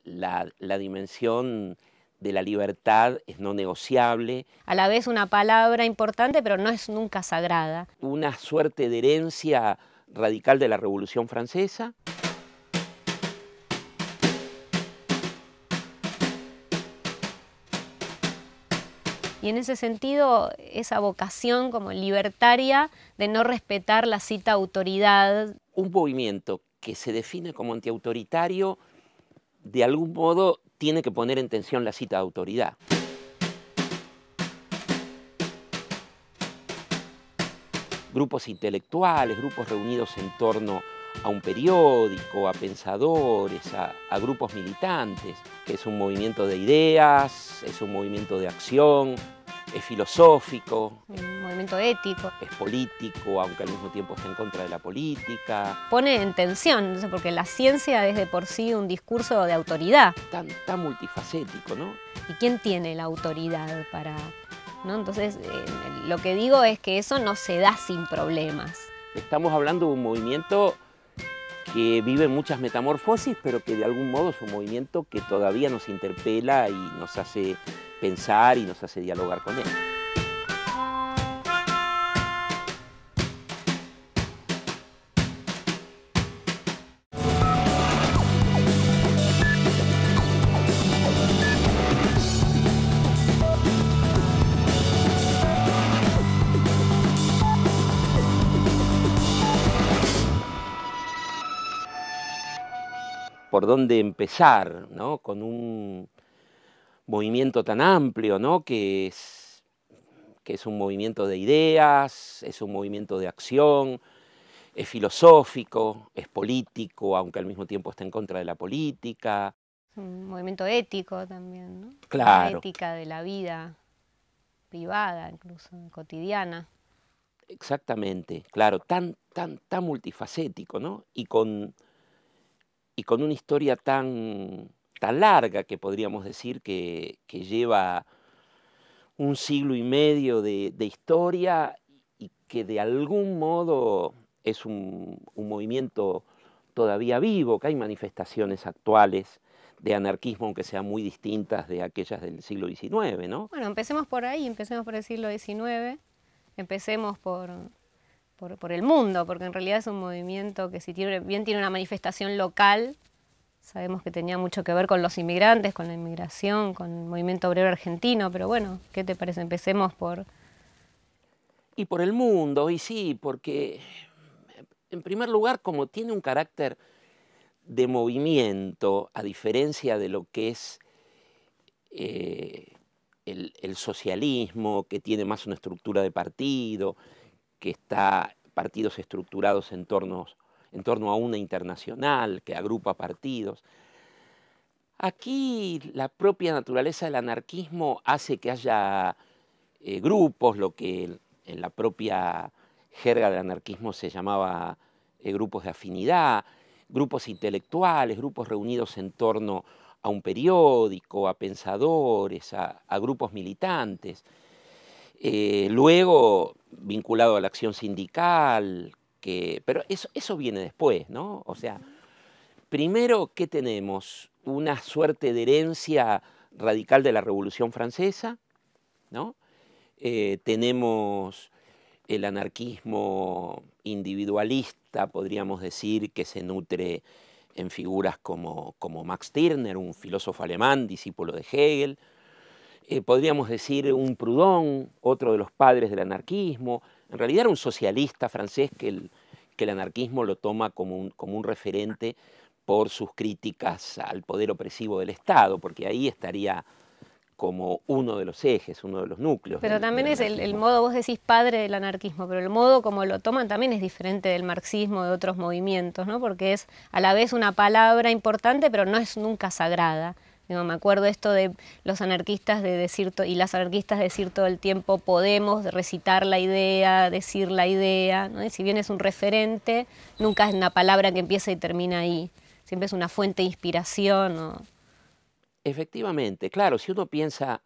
la dimensión de la libertad es no negociable. A la vez una palabra importante, pero no es nunca sagrada. Una suerte de herencia radical de la Revolución Francesa. Y en ese sentido, esa vocación como libertaria de no respetar la cita autoridad. Un movimiento que se define como antiautoritario, de algún modo tiene que poner en tensión la cita de autoridad. Grupos intelectuales, grupos reunidos en torno a un periódico, a pensadores, a grupos militantes, que es un movimiento de ideas, es un movimiento de acción, es filosófico. Un movimiento ético. Es político, aunque al mismo tiempo está en contra de la política. Pone en tensión, porque la ciencia es de por sí un discurso de autoridad. Tan multifacético, ¿no? ¿Y quién tiene la autoridad para...? ¿No? Entonces, lo que digo es que eso no se da sin problemas. Estamos hablando de un movimiento que vive muchas metamorfosis, pero que de algún modo es un movimiento que todavía nos interpela y nos hace pensar y nos hace dialogar con él. Por dónde empezar, ¿no? Con un movimiento tan amplio, ¿no? que es un movimiento de ideas, es un movimiento de acción, es filosófico, es político, aunque al mismo tiempo está en contra de la política. Un movimiento ético también, ¿no? Claro. La ética de la vida privada, incluso cotidiana. Exactamente, claro, tan multifacético, ¿no? Y con una historia tan larga que podríamos decir que lleva un siglo y medio de historia y que de algún modo es un movimiento todavía vivo, que hay manifestaciones actuales de anarquismo, aunque sean muy distintas de aquellas del siglo XIX, ¿no? Bueno, empecemos por ahí, empecemos por el siglo XIX, empecemos por el mundo, porque en realidad es un movimiento que si bien tiene una manifestación local, sabemos que tenía mucho que ver con los inmigrantes, con la inmigración, con el movimiento obrero argentino, pero bueno, ¿qué te parece? Empecemos por... Y por el mundo, y sí, porque en primer lugar, como tiene un carácter de movimiento, a diferencia de lo que es el socialismo, que tiene más una estructura de partido, que está partidos estructurados en torno a una internacional que agrupa partidos. Aquí la propia naturaleza del anarquismo hace que haya grupos, lo que en la propia jerga del anarquismo se llamaba grupos de afinidad, grupos intelectuales, grupos reunidos en torno a un periódico, a pensadores, a grupos militantes. Luego, vinculado a la acción sindical, pero eso viene después, ¿no? O sea, primero, ¿qué tenemos? Una suerte de herencia radical de la Revolución Francesa, ¿no? Tenemos el anarquismo individualista, podríamos decir, que se nutre en figuras como Max Stirner, un filósofo alemán, discípulo de Hegel. Podríamos decir un Proudhon, otro de los padres del anarquismo. En realidad era un socialista francés que el anarquismo lo toma como un referente por sus críticas al poder opresivo del Estado, porque ahí estaría como uno de los ejes, uno de los núcleos. Pero también es el modo, vos decís padre del anarquismo, pero el modo como lo toman también es diferente del marxismo, de otros movimientos, ¿no? Porque es a la vez una palabra importante, pero no es nunca sagrada. Digo, me acuerdo esto de los anarquistas de decir y las anarquistas decir todo el tiempo podemos recitar la idea, decir la idea, ¿no? Y si bien es un referente, nunca es una palabra que empieza y termina ahí. Siempre es una fuente de inspiración, ¿no? Efectivamente, claro, si uno piensa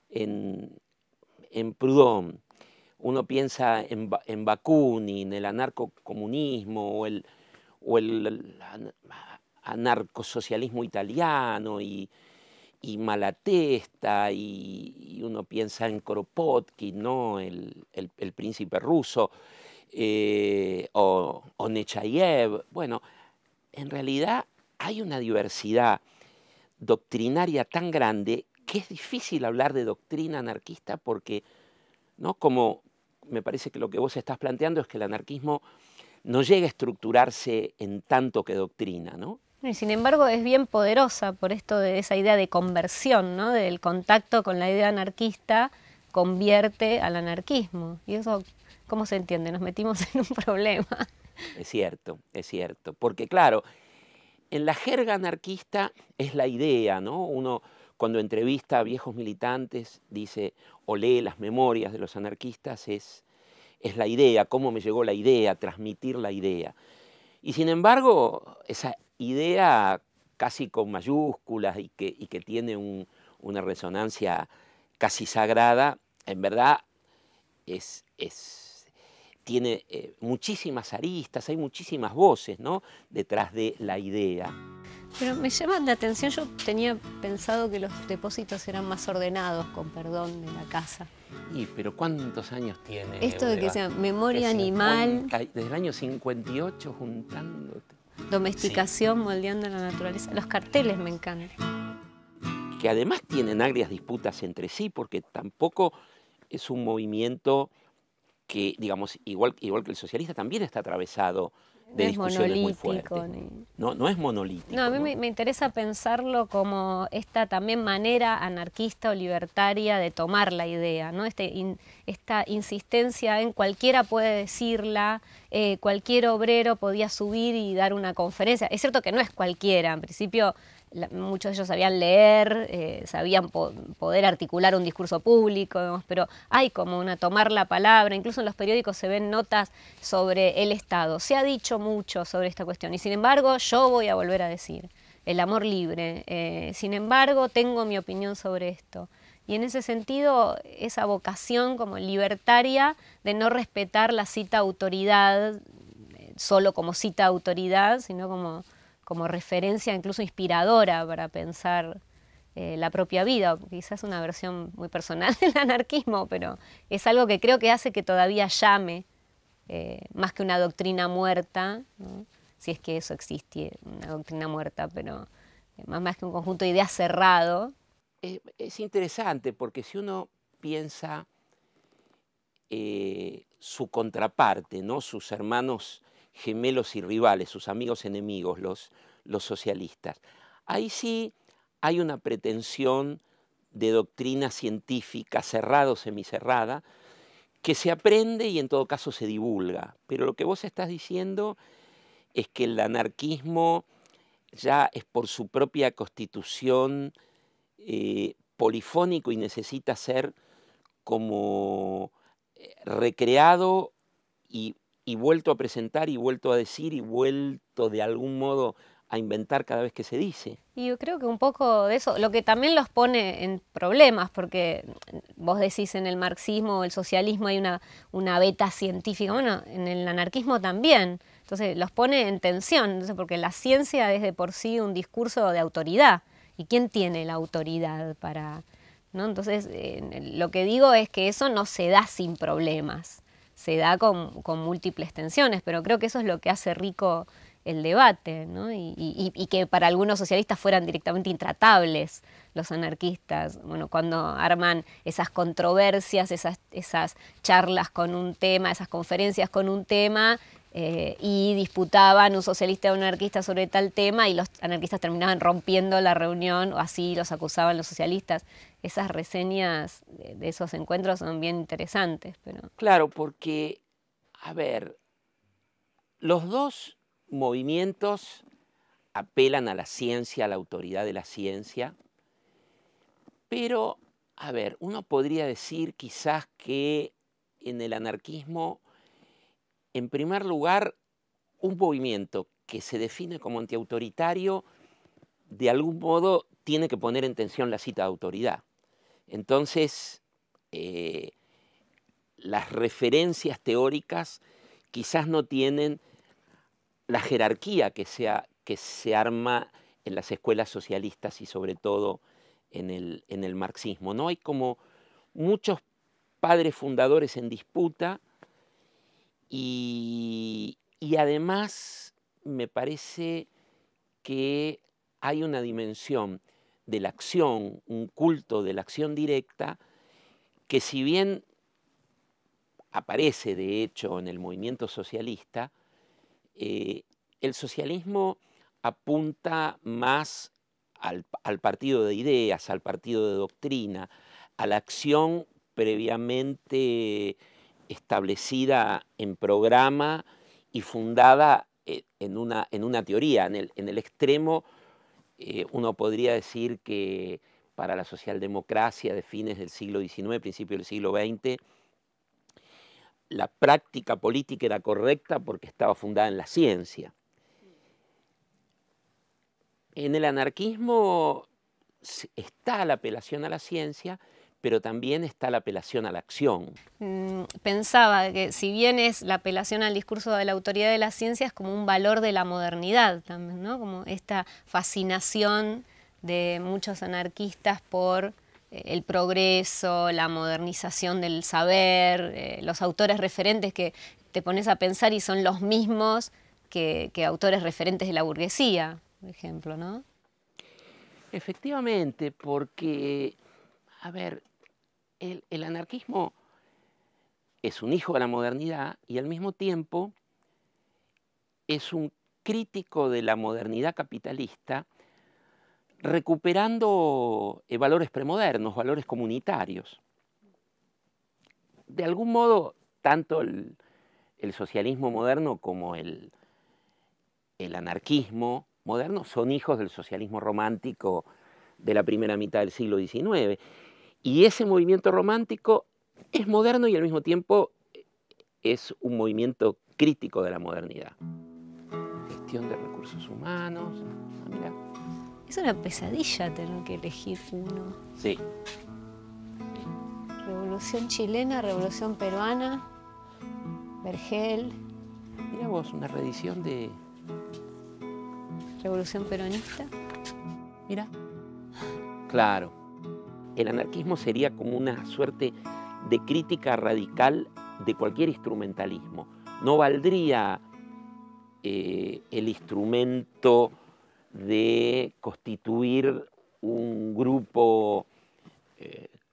en Proudhon, uno piensa en Bakunin, el anarcocomunismo o el anarcosocialismo italiano y Malatesta, y uno piensa en Kropotkin, ¿no? el príncipe ruso, o Nechayev. Bueno, en realidad hay una diversidad doctrinaria tan grande que es difícil hablar de doctrina anarquista porque, ¿no? Como me parece que lo que vos estás planteando es que el anarquismo no llega a estructurarse en tanto que doctrina, ¿no? Y sin embargo es bien poderosa por esto de esa idea de conversión, ¿no? Del contacto con la idea anarquista convierte al anarquismo. Y eso, ¿cómo se entiende? Nos metimos en un problema. Es cierto, porque claro, en la jerga anarquista es la idea, ¿no? Uno cuando entrevista a viejos militantes dice o lee las memorias de los anarquistas, es la idea, cómo me llegó la idea, transmitir la idea. Y sin embargo, esa idea casi con mayúsculas y que tiene una resonancia casi sagrada, en verdad tiene muchísimas aristas, hay muchísimas voces, ¿no? Detrás de la idea. Pero me llama la atención, yo tenía pensado que los depósitos eran más ordenados, con perdón, de la casa. Pero ¿cuántos años tiene? Esto de que sea memoria animal, desde el año 58 juntándote. domesticación, sí, moldeando la naturaleza. Los carteles me encantan. Que además tienen agrias disputas entre sí, porque tampoco es un movimiento que, digamos, igual que el socialista, también está atravesado de discusiones muy fuertes. No es monolítico. No, a mí me interesa pensarlo como esta también manera anarquista o libertaria de tomar la idea, ¿no? Esta insistencia en cualquiera puede decirla, cualquier obrero podía subir y dar una conferencia. Es cierto que no es cualquiera, en principio muchos de ellos sabían leer, sabían poder articular un discurso público, digamos, pero hay como una tomar la palabra, incluso en los periódicos se ven notas sobre el Estado. Se ha dicho mucho sobre esta cuestión y sin embargo yo voy a volver a decir el amor libre, sin embargo tengo mi opinión sobre esto. Y en ese sentido, esa vocación como libertaria de no respetar la cita autoridad, solo como cita autoridad, sino como referencia incluso inspiradora para pensar la propia vida. Quizás una versión muy personal del anarquismo, pero es algo que creo que hace que todavía llame, más que una doctrina muerta, ¿no? Si es que eso existe, una doctrina muerta, pero más que un conjunto de ideas cerrado. Es interesante porque si uno piensa su contraparte, ¿no? Sus hermanos gemelos y rivales, sus amigos enemigos, los socialistas. Ahí sí hay una pretensión de doctrina científica cerrada o semicerrada que se aprende y en todo caso se divulga. Pero lo que vos estás diciendo es que el anarquismo ya es por su propia constitución polifónico y necesita ser como recreado y vuelto a presentar y vuelto a decir y vuelto de algún modo a inventar cada vez que se dice. Y yo creo que un poco de eso, lo que también los pone en problemas, porque vos decís en el marxismo o el socialismo hay una beta científica, bueno, en el anarquismo también, entonces los pone en tensión, entonces, porque la ciencia es de por sí un discurso de autoridad, ¿y quién tiene la autoridad para...? ¿No? Entonces, lo que digo es que eso no se da sin problemas, se da con múltiples tensiones, pero creo que eso es lo que hace rico el debate, ¿no? Y que para algunos socialistas fueran directamente intratables los anarquistas, bueno, cuando arman esas controversias, esas charlas con un tema, esas conferencias con un tema, y disputaban un socialista y un anarquista sobre tal tema y los anarquistas terminaban rompiendo la reunión o así los acusaban los socialistas. Esas reseñas de esos encuentros son bien interesantes. Pero... Claro, porque, a ver, los dos movimientos apelan a la ciencia, a la autoridad de la ciencia, pero, a ver, uno podría decir quizás que en el anarquismo, en primer lugar, un movimiento que se define como antiautoritario, de algún modo tiene que poner en tensión la cita de autoridad. Entonces, las referencias teóricas quizás no tienen la jerarquía que que se arma en las escuelas socialistas y sobre todo en el marxismo, ¿no? Hay como muchos padres fundadores en disputa y además me parece que hay una dimensión de la acción, un culto de la acción directa, que si bien aparece de hecho en el movimiento socialista, el socialismo apunta más al partido de ideas, al partido de doctrina, a la acción previamente establecida en programa y fundada en una teoría. En el extremo, uno podría decir que para la socialdemocracia de fines del siglo XIX, principios del siglo XX, la práctica política era correcta porque estaba fundada en la ciencia. En el anarquismo está la apelación a la ciencia, pero también está la apelación a la acción. Pensaba que si bien es la apelación al discurso de la autoridad de la ciencia, es como un valor de la modernidad también, ¿no? Como esta fascinación de muchos anarquistas por el progreso, la modernización del saber, los autores referentes que te pones a pensar y son los mismos que autores referentes de la burguesía, por ejemplo, ¿no? Efectivamente, porque, a ver, el anarquismo es un hijo de la modernidad y al mismo tiempo es un crítico de la modernidad capitalista, recuperando valores premodernos, valores comunitarios. De algún modo, tanto el socialismo moderno como el anarquismo moderno son hijos del socialismo romántico de la primera mitad del siglo XIX. Y ese movimiento romántico es moderno y al mismo tiempo es un movimiento crítico de la modernidad. Gestión de recursos humanos. Mira. Es una pesadilla tener que elegir uno. Sí. Revolución chilena, revolución peruana, Vergel. Mira vos, una reedición de... Revolución peronista. Mira. Claro. El anarquismo sería como una suerte de crítica radical de cualquier instrumentalismo. No valdría el instrumento de constituir un grupo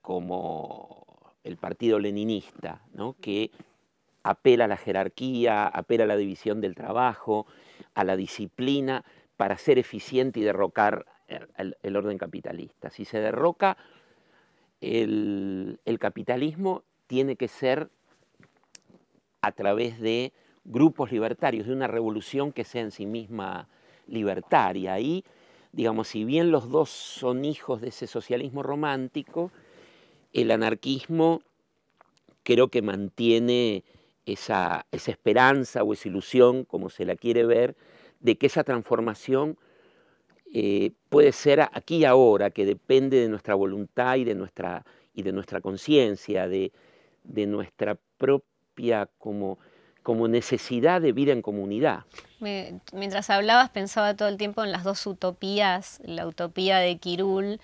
como el Partido Leninista, ¿no? Que apela a la jerarquía, apela a la división del trabajo, a la disciplina, para ser eficiente y derrocar el orden capitalista. Si se derroca el capitalismo, tiene que ser a través de grupos libertarios, de una revolución que sea en sí misma libertaria. Y, digamos, si bien los dos son hijos de ese socialismo romántico, el anarquismo creo que mantiene esa esperanza o esa ilusión, como se la quiere ver, de que esa transformación puede ser aquí y ahora, que depende de nuestra voluntad y de nuestra conciencia, de nuestra propia como necesidad de vida en comunidad. Mientras hablabas pensaba todo el tiempo en las dos utopías, la utopía de Quirul,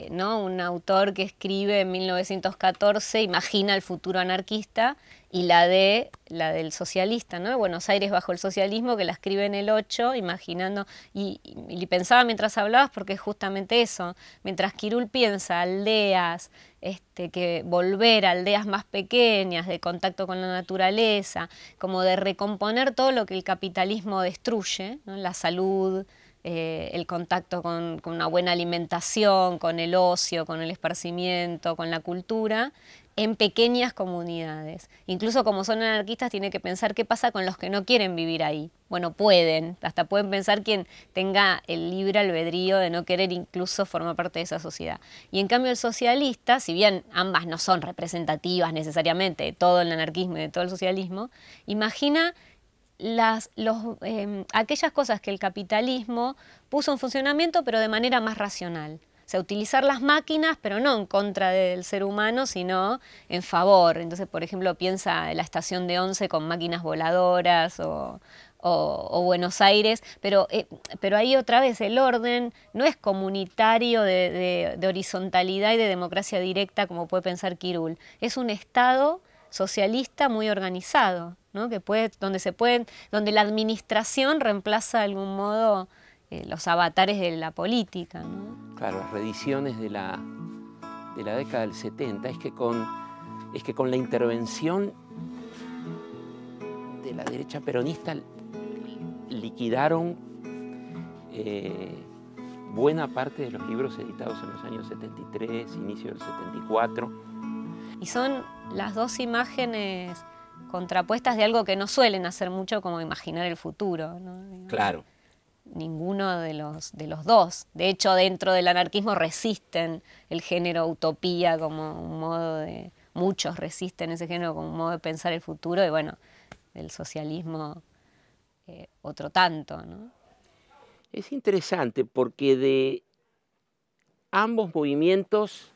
¿no? Un autor que escribe en 1914, imagina el futuro anarquista, y la del socialista, ¿no? Buenos Aires bajo el socialismo, que la escribe en el 8, imaginando, y pensaba mientras hablabas porque es justamente eso, mientras Quirul piensa aldeas, que volver a aldeas más pequeñas, de contacto con la naturaleza, como de recomponer todo lo que el capitalismo destruye, ¿no? La salud, el contacto con una buena alimentación, con el ocio, con el esparcimiento, con la cultura, en pequeñas comunidades. Incluso como son anarquistas, tiene que pensar qué pasa con los que no quieren vivir ahí. Bueno, hasta pueden pensar quien tenga el libre albedrío de no querer incluso formar parte de esa sociedad. Y en cambio el socialista, si bien ambas no son representativas necesariamente de todo el anarquismo y de todo el socialismo, imagina aquellas cosas que el capitalismo puso en funcionamiento, pero de manera más racional. O sea, utilizar las máquinas, pero no en contra del ser humano, sino en favor. Entonces, por ejemplo, piensa en la estación de Once con máquinas voladoras o o Buenos Aires, pero ahí otra vez el orden no es comunitario de horizontalidad y de democracia directa como puede pensar Quirul, es un Estado socialista muy organizado, ¿no? Donde la administración reemplaza de algún modo los avatares de la política, ¿no? Claro, las reediciones de la década del 70 es que con la intervención de la derecha peronista liquidaron buena parte de los libros editados en los años 73, inicio del 74. Y son las dos imágenes contrapuestas de algo que no suelen hacer mucho, como imaginar el futuro, ¿no? Claro. Ninguno de los dos. De hecho, dentro del anarquismo resisten el género utopía como un modo de... Muchos resisten ese género como un modo de pensar el futuro, y bueno, del socialismo otro tanto, ¿no? Es interesante porque de ambos movimientos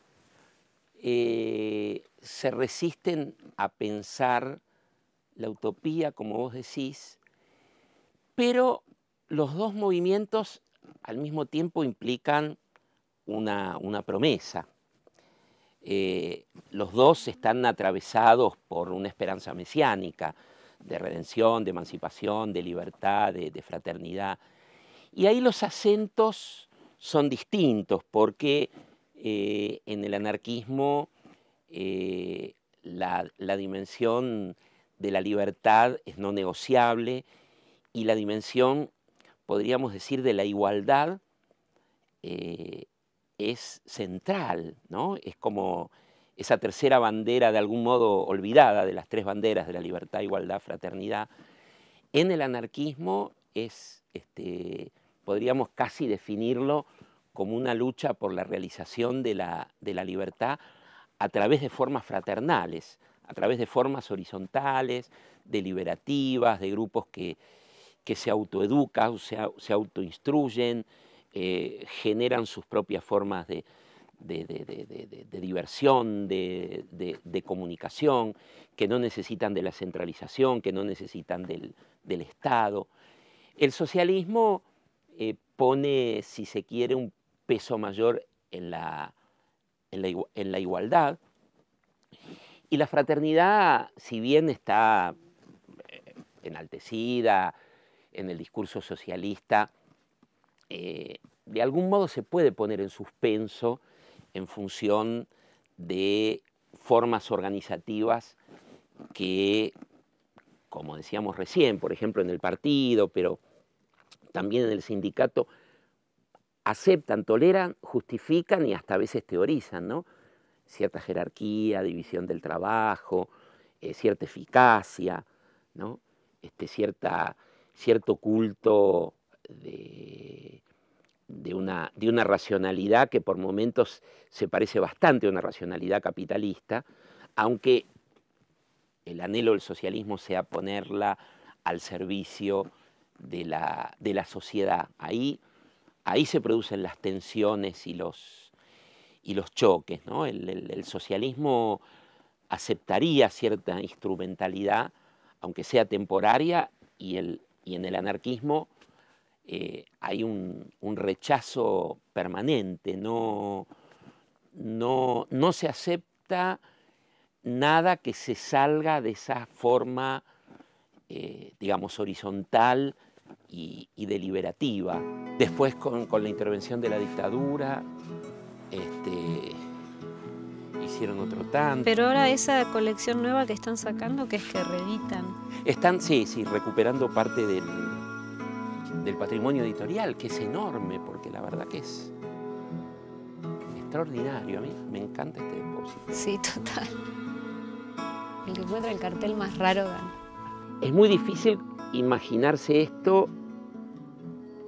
se resisten a pensar la utopía, como vos decís, pero los dos movimientos al mismo tiempo implican una promesa. Los dos están atravesados por una esperanza mesiánica de redención, de emancipación, de libertad, de fraternidad. Y ahí los acentos son distintos porque en el anarquismo la dimensión de la libertad es no negociable y la dimensión, podríamos decir, de la igualdad es central, ¿no? Es como esa tercera bandera de algún modo olvidada de las tres banderas de la libertad, igualdad, fraternidad. En el anarquismo es, podríamos casi definirlo como una lucha por la realización de la libertad a través de formas fraternales, a través de formas horizontales, deliberativas, de grupos que se autoeducan, se autoinstruyen, generan sus propias formas de diversión, de comunicación, que no necesitan de la centralización, que no necesitan del Estado. El socialismo pone, si se quiere, un peso mayor en la igualdad, y la fraternidad, si bien está enaltecida en el discurso socialista, de algún modo se puede poner en suspenso en función de formas organizativas que, como decíamos recién, por ejemplo en el partido, pero también en el sindicato, aceptan, toleran, justifican y hasta a veces teorizan, ¿no? Cierta jerarquía, división del trabajo, cierta eficacia, ¿no? Cierto culto de una racionalidad que por momentos se parece bastante a una racionalidad capitalista, aunque el anhelo del socialismo sea ponerla al servicio de la sociedad. Ahí se producen las tensiones y los choques, ¿no? El socialismo aceptaría cierta instrumentalidad, aunque sea temporaria, y en el anarquismo hay un rechazo permanente, no se acepta nada que se salga de esa forma, digamos, horizontal y deliberativa. Después, con la intervención de la dictadura, hicieron otro tanto. Pero ahora esa colección nueva que están sacando, que es que reeditan. Están, sí, recuperando parte del patrimonio editorial, que es enorme, porque la verdad que es extraordinario. A mí me encanta este depósito. Sí, total. El que encuentra el cartel más raro gana. Es muy difícil imaginarse esto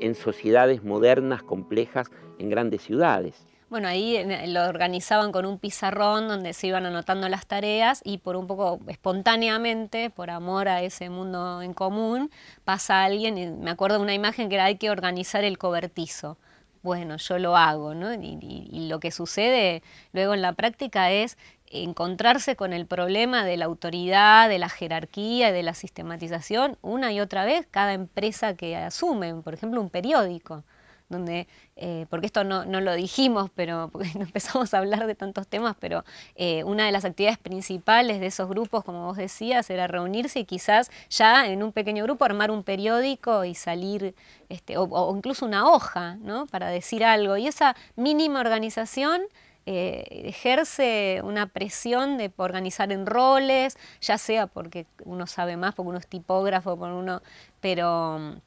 en sociedades modernas, complejas, en grandes ciudades. Bueno, ahí lo organizaban con un pizarrón donde se iban anotando las tareas y por un poco espontáneamente, por amor a ese mundo en común, pasa alguien, y me acuerdo de una imagen que era: hay que organizar el cobertizo. Bueno, yo lo hago, ¿no? Y lo que sucede luego en la práctica es encontrarse con el problema de la autoridad, de la jerarquía y de la sistematización una y otra vez cada empresa que asumen, por ejemplo un periódico, donde, porque esto no lo dijimos, pero porque no empezamos a hablar de tantos temas, pero una de las actividades principales de esos grupos, como vos decías, era reunirse y quizás ya en un pequeño grupo armar un periódico y salir, o incluso una hoja, ¿no? Para decir algo. Y esa mínima organización ejerce una presión de organizar en roles, ya sea porque uno sabe más, porque uno es tipógrafo, pero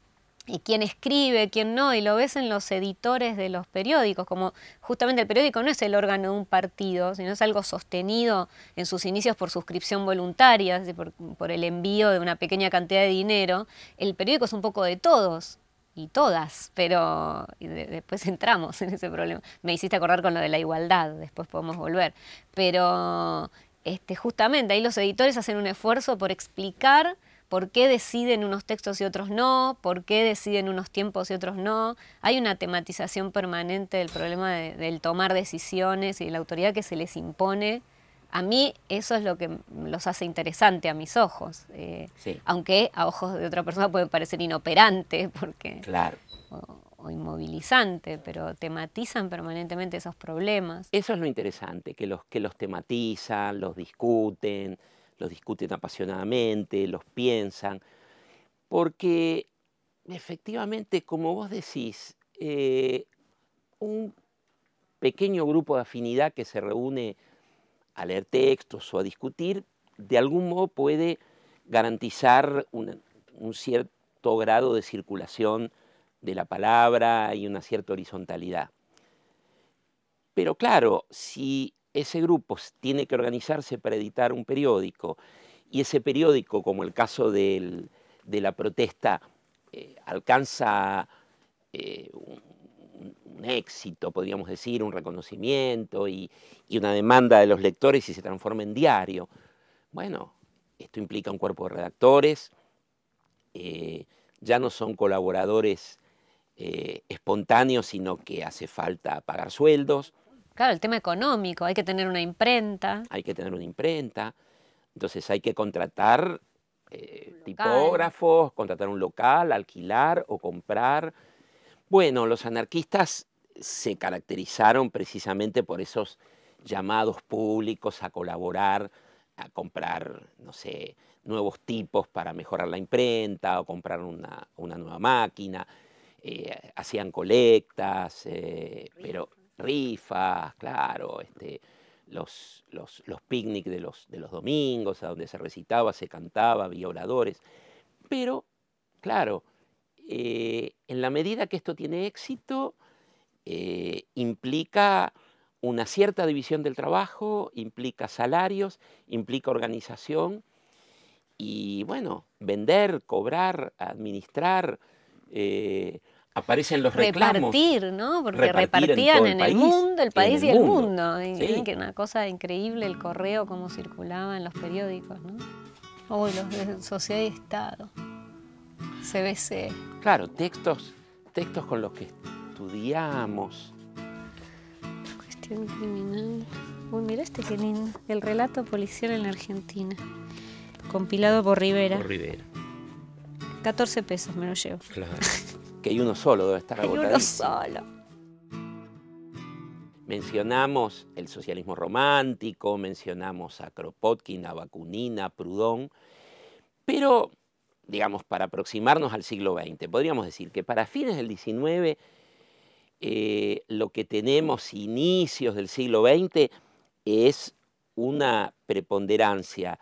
y quién escribe, quién no, y lo ves en los editores de los periódicos, como justamente el periódico no es el órgano de un partido, sino es algo sostenido en sus inicios por suscripción voluntaria, por el envío de una pequeña cantidad de dinero. El periódico es un poco de todos y todas, pero después entramos en ese problema. Me hiciste acordar con lo de la igualdad, después podemos volver, pero justamente ahí los editores hacen un esfuerzo por explicar por qué deciden unos textos y otros no, por qué deciden unos tiempos y otros no. Hay una tematización permanente del problema del tomar decisiones y de la autoridad que se les impone. A mí eso es lo que los hace interesante a mis ojos, sí. Aunque a ojos de otra persona puede parecer inoperante porque, Claro. o inmovilizante, pero tematizan permanentemente esos problemas. Eso es lo interesante, que los tematizan, los discuten apasionadamente, los piensan, porque efectivamente, como vos decís, un pequeño grupo de afinidad que se reúne a leer textos o a discutir, de algún modo puede garantizar un cierto grado de circulación de la palabra y una cierta horizontalidad. Pero claro, si ese grupo tiene que organizarse para editar un periódico y ese periódico, como el caso de la protesta, alcanza un éxito, podríamos decir, un reconocimiento y una demanda de los lectores y se transforma en diario. Bueno, esto implica un cuerpo de redactores, ya no son colaboradores espontáneos, sino que hace falta pagar sueldos. Claro, el tema económico, hay que tener una imprenta. Hay que tener una imprenta, entonces hay que contratar tipógrafos, contratar un local, alquilar o comprar. Bueno, los anarquistas se caracterizaron precisamente por esos llamados públicos a colaborar, a comprar, no sé, nuevos tipos para mejorar la imprenta o comprar una nueva máquina. Hacían colectas, pero rifas, claro, los picnics de los domingos, a donde se recitaba, se cantaba, había oradores. Pero, claro, en la medida que esto tiene éxito, implica una cierta división del trabajo, implica salarios, implica organización y, bueno, vender, cobrar, administrar. Aparecen los reclamos. Repartir, ¿no? Porque repartían en el mundo, el país y el mundo. Sí. Que una cosa increíble el correo, cómo circulaba en los periódicos, ¿no? O los de Sociedad y Estado, CBC. Claro, textos con los que estudiamos. Cuestión criminal. Uy, mirá qué lindo. El relato policial en la Argentina. Compilado por Rivera. 14 pesos me lo llevo. Claro. Que hay uno solo, debe estar agotadísimo. Hay uno solo. Mencionamos el socialismo romántico, mencionamos a Kropotkin, a Bakunin, a Proudhon, pero, digamos, para aproximarnos al siglo XX, podríamos decir que para fines del XIX, lo que tenemos inicios del siglo XX es una preponderancia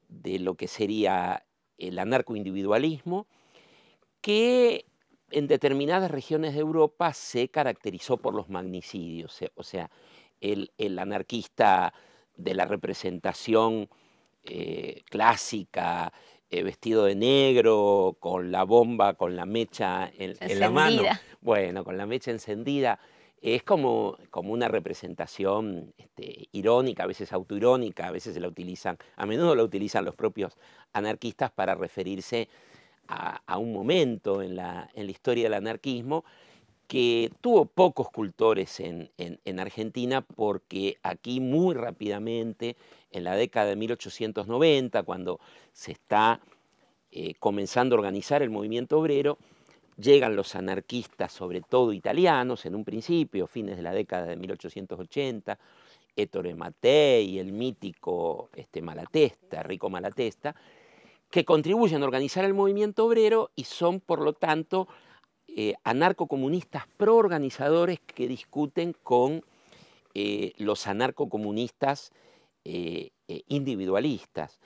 de lo que sería el anarcoindividualismo, que en determinadas regiones de Europa se caracterizó por los magnicidios, o sea, el anarquista de la representación clásica, vestido de negro, con la bomba, con la mecha en la mano. Bueno, con la mecha encendida. Es como una representación irónica, a veces autoirónica, a menudo la utilizan los propios anarquistas para referirse a un momento en la historia del anarquismo que tuvo pocos cultores en Argentina, porque aquí muy rápidamente, en la década de 1890, cuando se está comenzando a organizar el movimiento obrero, llegan los anarquistas, sobre todo italianos, en un principio, fines de la década de 1880, Ettore Mattei, el mítico Malatesta, Enrico Malatesta, que contribuyen a organizar el movimiento obrero y son, por lo tanto, anarcocomunistas proorganizadores que discuten con los anarcocomunistas individualistas.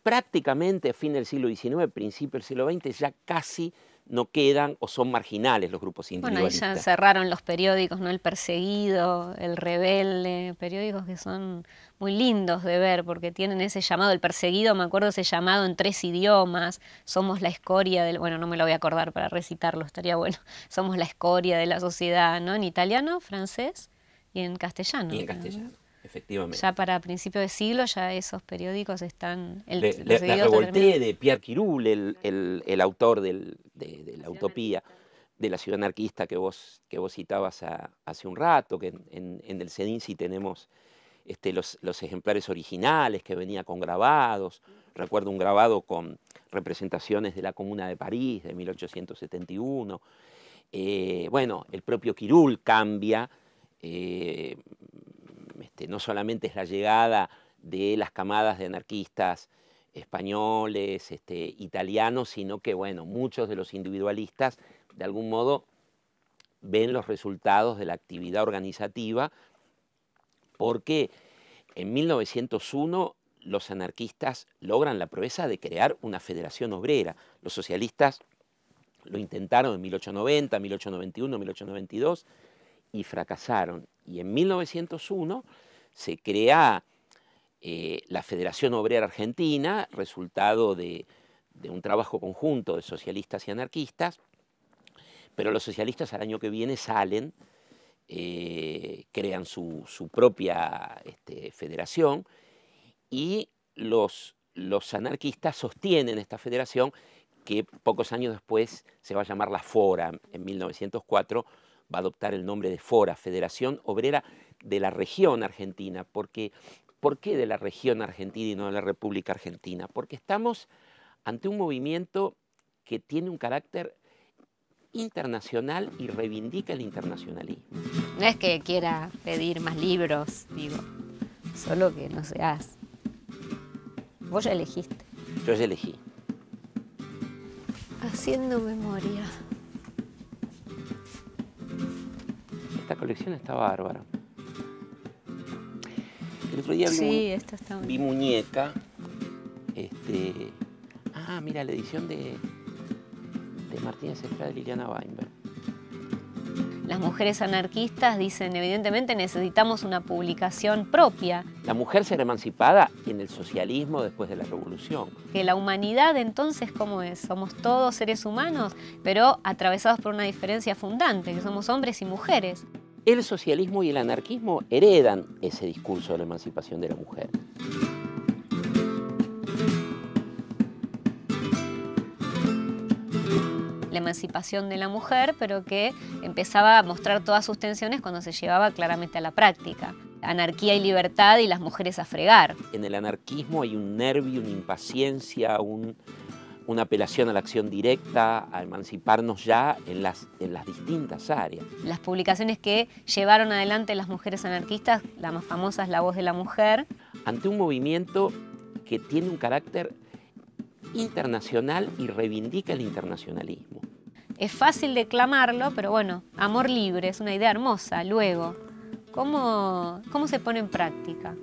Prácticamente a fin del siglo XIX, principio del siglo XX, ya casi no quedan o son marginales los grupos individualistas. Bueno, ahí ya cerraron los periódicos, ¿no? El Perseguido, El Rebelde, periódicos que son muy lindos de ver porque tienen ese llamado. El Perseguido, me acuerdo ese llamado en 3 idiomas, somos la escoria del... Bueno, no me lo voy a acordar para recitarlo, estaría bueno. Somos la escoria de la sociedad, ¿no? En italiano, francés y en castellano. Y en castellano. Efectivamente. Ya para principios de siglo ya esos periódicos están... La Revoltée de Pierre Quirul, el autor de la Utopía, de la ciudad anarquista que vos citabas hace un rato, que en el CEDINSI tenemos los ejemplares originales que venía con grabados. Recuerdo un grabado con representaciones de la Comuna de París de 1871. Bueno, el propio Quirul cambia. No solamente es la llegada de las camadas de anarquistas españoles, italianos, sino que, bueno, muchos de los individualistas, de algún modo, ven los resultados de la actividad organizativa, porque en 1901 los anarquistas logran la proeza de crear una federación obrera. Los socialistas lo intentaron en 1890, 1891, 1892 y fracasaron. Y en 1901 se crea la Federación Obrera Argentina, resultado de un trabajo conjunto de socialistas y anarquistas, pero los socialistas al año que viene salen, crean su propia federación y los anarquistas sostienen esta federación que pocos años después se va a llamar la FORA. En 1904 va a adoptar el nombre de FORA, Federación Obrera de la Región Argentina. ¿Por qué de la región argentina y no de la República Argentina? Porque estamos ante un movimiento que tiene un carácter internacional y reivindica el internacionalismo. No es que quiera pedir más libros, digo, solo que no seas. Vos ya elegiste. Yo ya elegí. Haciendo memoria. Esta colección está bárbara. El otro día vi Muñeca. Mira, la edición de Martínez Estrada y Liliana Weinberg. Las mujeres anarquistas dicen, evidentemente necesitamos una publicación propia. La mujer será emancipada en el socialismo después de la revolución. Que la humanidad entonces, ¿cómo es? Somos todos seres humanos, pero atravesados por una diferencia fundante, que somos hombres y mujeres. El socialismo y el anarquismo heredan ese discurso de la emancipación de la mujer. La emancipación de la mujer, pero que empezaba a mostrar todas sus tensiones cuando se llevaba claramente a la práctica. Anarquía y libertad y las mujeres a fregar. En el anarquismo hay un nervio, una impaciencia, una apelación a la acción directa, a emanciparnos ya en las distintas áreas. Las publicaciones que llevaron adelante las mujeres anarquistas, la más famosa es La Voz de la Mujer. Ante un movimiento que tiene un carácter internacional y reivindica el internacionalismo. Es fácil declamarlo, pero bueno, amor libre es una idea hermosa. Luego, ¿cómo se pone en práctica?